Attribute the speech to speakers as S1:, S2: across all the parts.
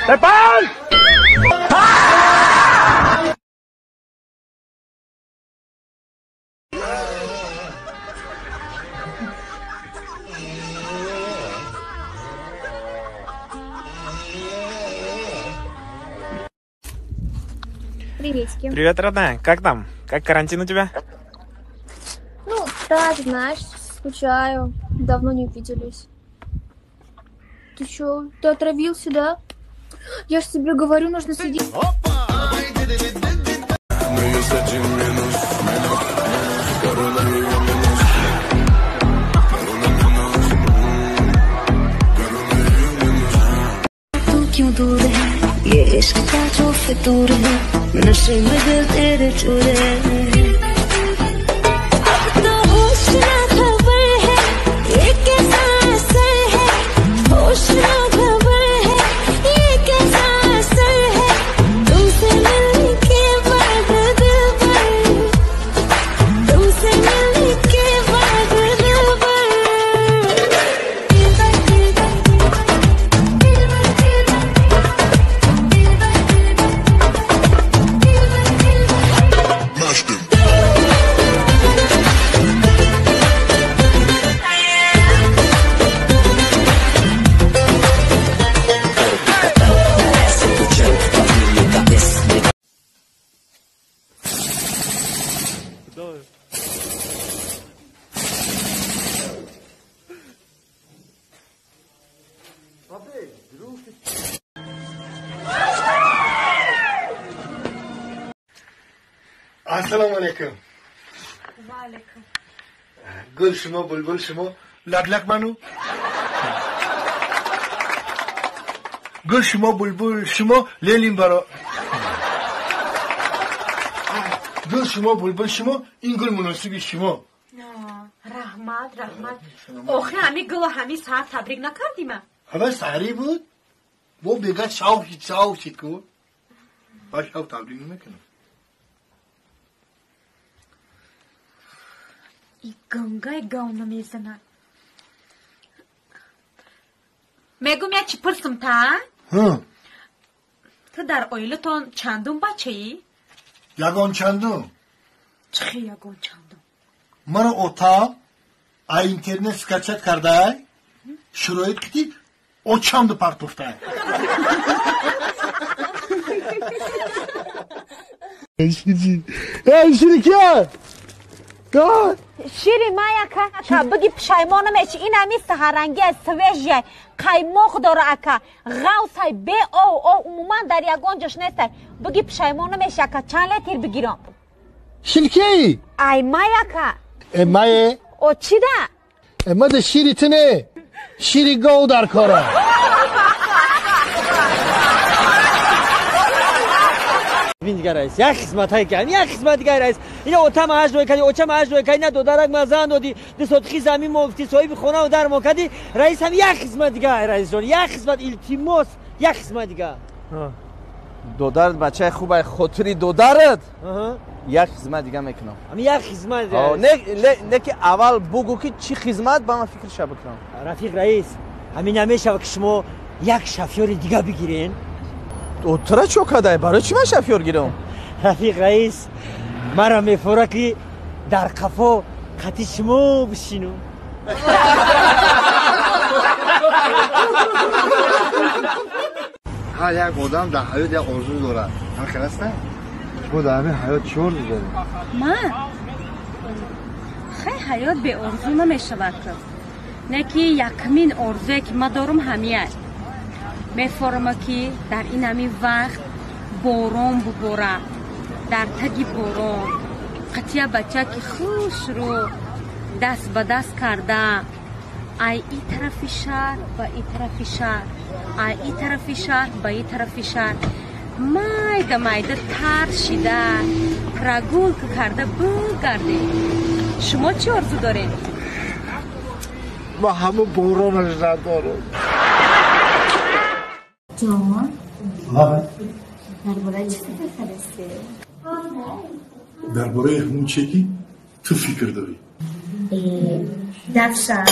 S1: ¡Pepán!
S2: Приветики.
S3: Привет, родная. Как там? Как карантин у тебя?
S2: Ну, так, знаешь, скучаю. Давно не виделись. Ты чё? Ты отравился, да? Я ж тебе говорю, нужно сидеть.
S4: क्यों दूर है ये इश्क का जो फितूर है नशे में दिल तेरे चूरे अब तो होश ना खबर है ये कैसा असर है होश ना खबर है ये कैसा असर है तुमसे मिलने के बाद दिल भर तुमसे मिलने के बाद दिल भर
S5: السلام علیکم.
S6: و علیکم.
S5: گل شما بلبل شما لک لک منو گل شما بلبل شما لیلیم برا گل شما بلبل شما این گل مناسبی شما.
S6: رحمت آخه همه گل و همه ساعت تبریک نکردیم.
S5: همه سحری بود با بگه شاوشید کن با شاو تبریک نکنم.
S6: ای گنگای گاونو میزنن. میگم یا چی پرسم تا؟ تو در اویلتون چندون بچه ای؟
S5: یگان چندون؟
S6: چخی یگان چندون؟
S5: مرا اوتا اینترنت سکچت کرده شروعیت کتی او چند پرتوفته شیری
S7: شیری ما یکا بگی پشایمانم ایچ این همی سهرنگی از سویجه قیماخ داره اکا غوصای به او عموما در یگان جش نیسته بگی پشایمانم ایچ یکا چند لیتر بگیرم
S5: شیرکی
S7: ای ما یکا
S5: امایه
S7: او چی ده؟
S5: اما ده شیری تنه شیری گاو در کاره
S8: این دیگر رئیس یک خدمت های کردن یک خدمت دیگر رئیس اینا اوتم هاش روی کردی اوچم هاش روی کردی نه دو درک مزن دادی دو صدقی زمین مفتی صاحب خونه و در ما کردی رئیس هم یک خدمت دیگر رئیس جان یک خدمت التماس یک خدمت دیگر
S9: دو درد بچه خوبه خاطری دو درد یک خدمت دیگه میکنم
S8: همین یک خدمت
S9: نه که اول بگو که چی خدمت با من فکرش بکنم.
S8: رفیق رئیس همین نمیشه که شما یک شفیار دیگه بگیرین.
S9: اوتره چو کده برای چی من شفیار گیرم؟
S8: رفیق رئیس مرا میفوره که در قفا خطی شما بشینم.
S5: هر یک آدم در حیات یک آرزو داره. هر خلاص نه؟ شما در همین حیات چی آرزو داری؟
S6: من؟ خیلی حیات به آرزو نمیشه کرد. نه که یکمین آرزوی که ما دارم همیه. میفرمه که در این همین وقت باران بباره در تگی باران قطعه بچه که خوش رو دست به دست کرده ای طرف شهر و ای طرف شهر ای طرف شهر و ای طرف شهر مایده تر شده پرگول که کرده بگرده. شما چی آرزو دارین؟
S5: ما همه بارانش ندارم.
S2: جان درباره چی فرسته؟
S5: درباره همون چی تو فکر داری؟
S2: دفشن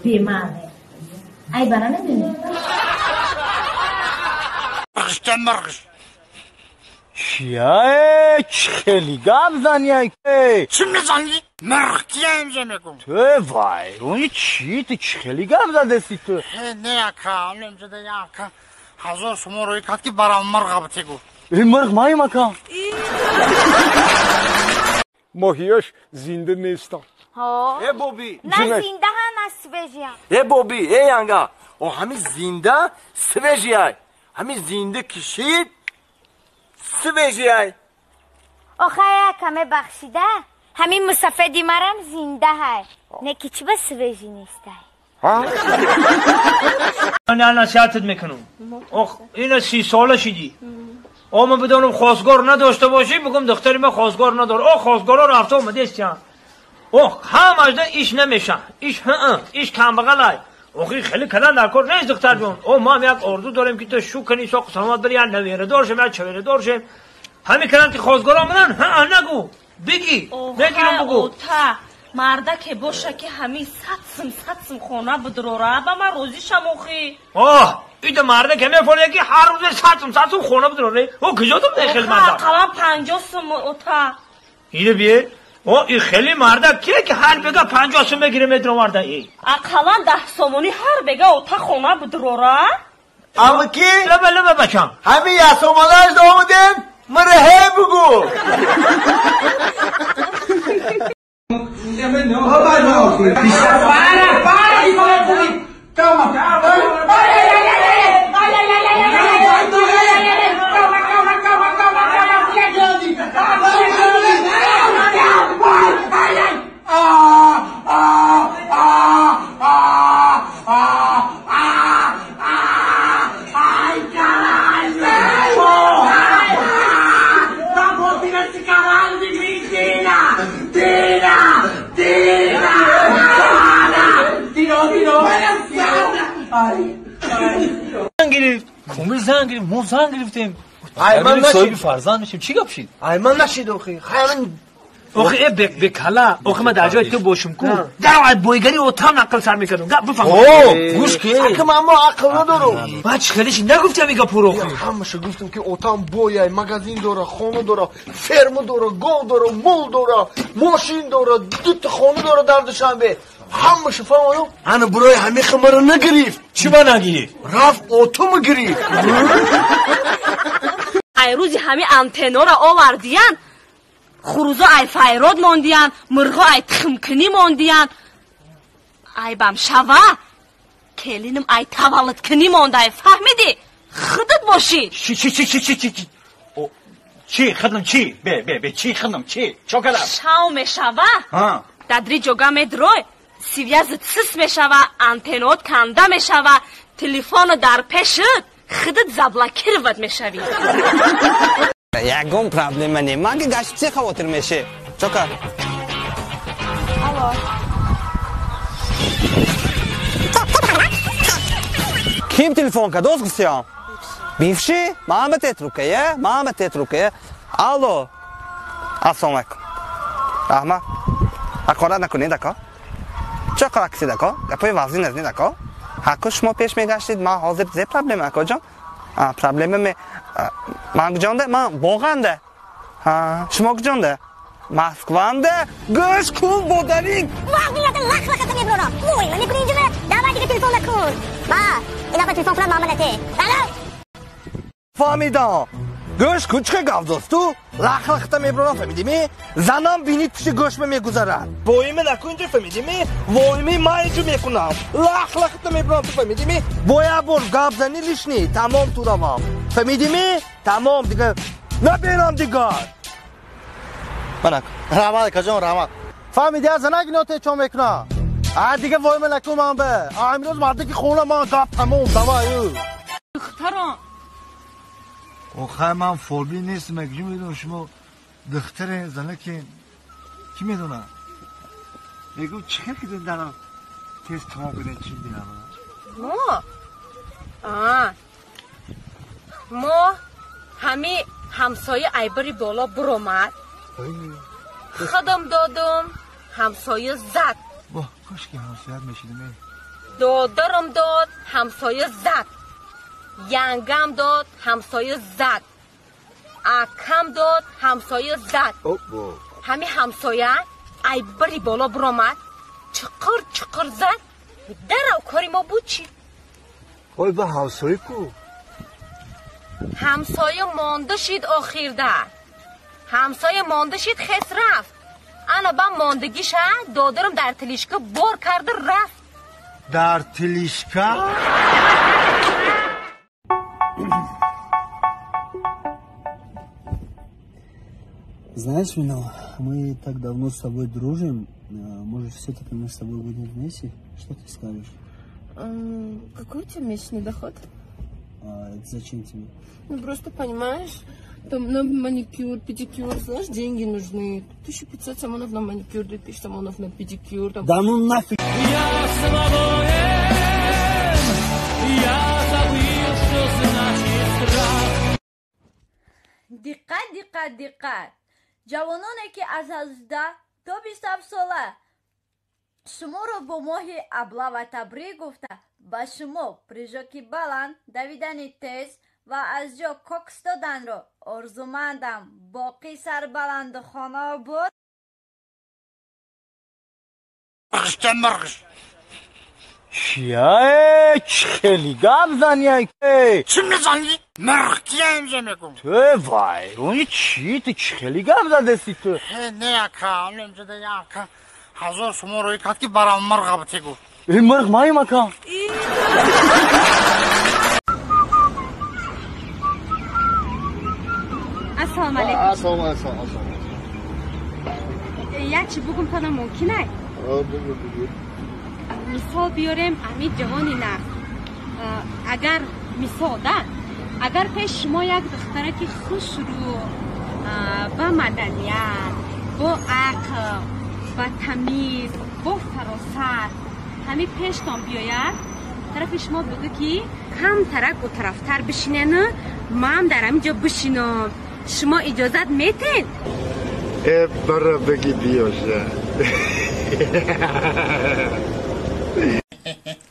S6: بیماره ای برا نمیدونی
S5: مرغشتن مرغش
S8: چیه خیلی گم زنی
S5: چی میزنی؟ مرغ کیه میگم
S8: تو وای اونی چی تو خیلی گم زدستی تو
S5: نه اکا نمیشه ده یا اکا حضور شما روی کات که برام مرغ بتگو
S8: این مرغ مایم اکا
S1: ماهیاش زنده نیستن
S9: ای بوبی
S7: نه زنده هم از سوژیم
S9: ای بوبی ای یانگا او همین زنده سوژیای همین زنده کشید سوژیای
S7: آخه کمه بخشیده همین مسافدی مرم زنده های نه که چی به سوژی نیسته
S8: نه نصیحتت میکنم این 30 ساله شدی اما بدونم خواستگار نداشته باشی بگم دختری من خواستگار نداره خواستگارا رفته اومده استیان هم از ایش نمیشن ایش کم بغلای خیلی کلان در کار نیست دختر جون ما هم یک اردو داریم که تو شو کنی ساق سلامت بری نویره دارشیم یا چویره دارشیم همین کلان که خواستگارا منن نگو بگی نگیرم بگو
S6: مرده که باشه که همین ساتسم خونه بدروره با من روزی شموخی
S8: ایده مرده که میفونه که هر روز ساتسم خونه بدروره کجا تو خیلی مرده
S6: اقلا 50 سم اوتا
S8: ایده بیه این خیلی مرده کیه که هر بگه 50 سم بگیره متر مرده ای
S6: اقلا 10 سمونی هر بگه اوتا خونه بدروره
S9: اما کی؟
S8: لبه بچم
S9: همین یاسومانش دامودیم مرهه بگو
S8: زن گرفت ما زن گرفتیم
S9: ایمن نشید
S8: فرزند میشیم چی گپ شید
S9: ایمن نشید آخه
S8: آخه بکلا آخه من در جای تو باشم کن در بویگری اوتام نقل سر میکردم بفهم
S9: گوش که اکه من ما عقل ندارم
S8: بچ خیلیش نگفتم میگه پرو
S9: همشه گفتم که اوتام بویای مغازین داره خونه داره فرم داره گل داره مول داره ماشین داره دوت خونه داره در دوشنبه همشه فهمانو انا برای همه خمره نگریفت
S8: چی با نگیرید
S9: رفت اوتوم گریفت
S6: ای روزی همه انتنا را آوردیان خروزا ای فیراد ماندیان مرغا ای تخمکنی ماندیان ای بام شوا کلینم ای تولد کنی مانده فهمیدی خودت باشی
S8: چی خدم چی به چی خدم چی چوکلا
S6: شاو شوا دادری جوگا مدروی سیویازت سس میشوا انتنات کنده میشوا تلفن در پیشت خودت زبلاکر ود میشوی
S10: یکم پرابلم منه من که گشت چه خاطر میشه چوکا kim telefon kad ozgusio bivši mama tetruka je mama tetruka je alo assalomu alaykum rahmat haqorat nakunید aka چه کار کردید اکا؟ گپای وزین نزنید اکا؟ حقا شما پیش میگشتید من حاضر زی پرابلم اکا جان؟ پرابلم من جانده من باغنده شما جانده مسکوانده گوش کن بودرین
S7: واقعیت لخ میبرورا موی من نکنی اینجا دعوت دیگه تلفن نکن با اینا با تلفن کنم معاملته
S9: فهمیدم گوش کوچک گاوداست تو لخ میبرورا فهمیدی زنم بینید پیش گوش میگذارد بویمه نکن اینجا فهمیدی وایمی ما اینجا میکنم لخ میبرورا تو فهمیدی بویا بر گاب زنی لیشنی تمام تو روام فهمیدی تمام دیگه نبینم دیگه
S10: منک
S9: رحمت کجان رحمت فهمیدی از زنگ نوته چون میکنم دیگه وایمه نکن من به امروز مرده که خونه من گاب تمام دوایی
S6: دخترم
S5: آخه من فوبی نیست مگه میدونم شما دختر زنه که کی میدونه بگو چه که دارم تست تمام کنه چی بینم
S6: ما همی همسایه ایبری بالا برومد خودم دادم همسایه زد
S5: واه کاش که همسایت میشیدیم
S6: دادرم داد همسایه زد، ینگم داد همسایه زد، اکم داد همسایه زد. همین همسایه ای بری بالا برامد چقر زد. درو کاری ما بود چی؟
S5: اوی با همسایه کو؟
S6: همسایه مانده شید آخیر در، همسایه مانده شید خس رفت. انا با ماندگیش دادرم در تلیشکا بار کرده رفت.
S5: در تلیشکا؟
S8: Знаешь, Вино, мы так давно с тобой дружим. Может, все-таки мы с тобой будем вместе? Что ты скажешь?
S11: Какой у тебя месячный доход?
S8: Это зачем тебе?
S11: Ну, просто понимаешь, там на маникюр, педикюр, знаешь, деньги нужны. 1500 самонов на маникюр, 2000 самонов на педикюр. Там...
S8: Да ну нафиг!
S12: دقت جوانانی که از 18 تا 27 ساله شما را با ماه ابله و تبریک گفته با شما پریژاکی بلند دویدن تیز و از جا کوکس دادن را آرزومندم. باقی سر بلند خانه بود.
S9: مرغش چیه؟ خیلی گم زنی چی میزنی؟ مرغ کیه امزه میگم تو وای اونی چی؟ تو خیلی گم زدستی تو نه اکا امزه ده یا اکا حضور شما روی کات که برام مرغ بتگو این مرغ مایم اکا
S6: السلام علیکم.
S5: السلام
S6: یک چی بگم تا ممکنه؟
S5: بگو
S6: مثال بیاریم امید جوانی نه اگر مثال ده اگر پیش شما یک دختره که خوش رو با مدنیت با عقل با تمیز با فراست همین پیشتان بیاید طرف شما بگو که کم ترک و طرفتر بشینه نه ما هم در همینجا بشینم شما اجازت میتین؟
S5: برا بگی بیاشه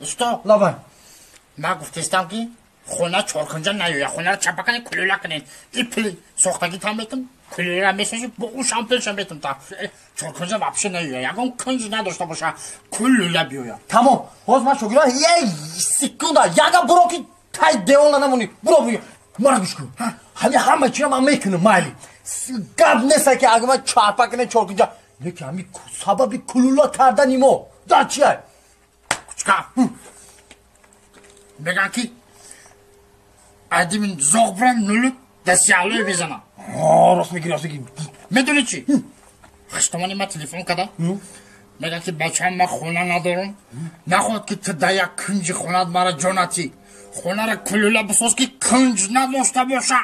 S9: استاد لابان ما گفتستم که خونه چارکنجا نیویا خونه را چپکنه کلوله کنین این پلی ساختگی تا میتم کلوله را میسازی با اون شامپلشم میتم تا چارکنجا واپشه نیویا یکم کنج نداشته باشه کلوله بیویا
S13: تمام باز من شکرم یه سکونده یکم برو که تای دیوان نمونی برو بیا مرا گوش کن همه چی من میکنم مالی گب نیسته که اگه من چارپکنه چارکنجا لیکن همین سبب کلوله کردن ایمو در چیه
S9: کوچکا بگن که ادیمین زوغ برن نولو دستی علوی بزنم
S13: راست میگی
S9: میدونی چی؟ خشتمانی ما تلیفون کده میگن که بچه هم ما خونه ندارم نخواد که تو در یک کنج خونت مرا جانتی خونه را کلوله بساز که کنج نداشته باشه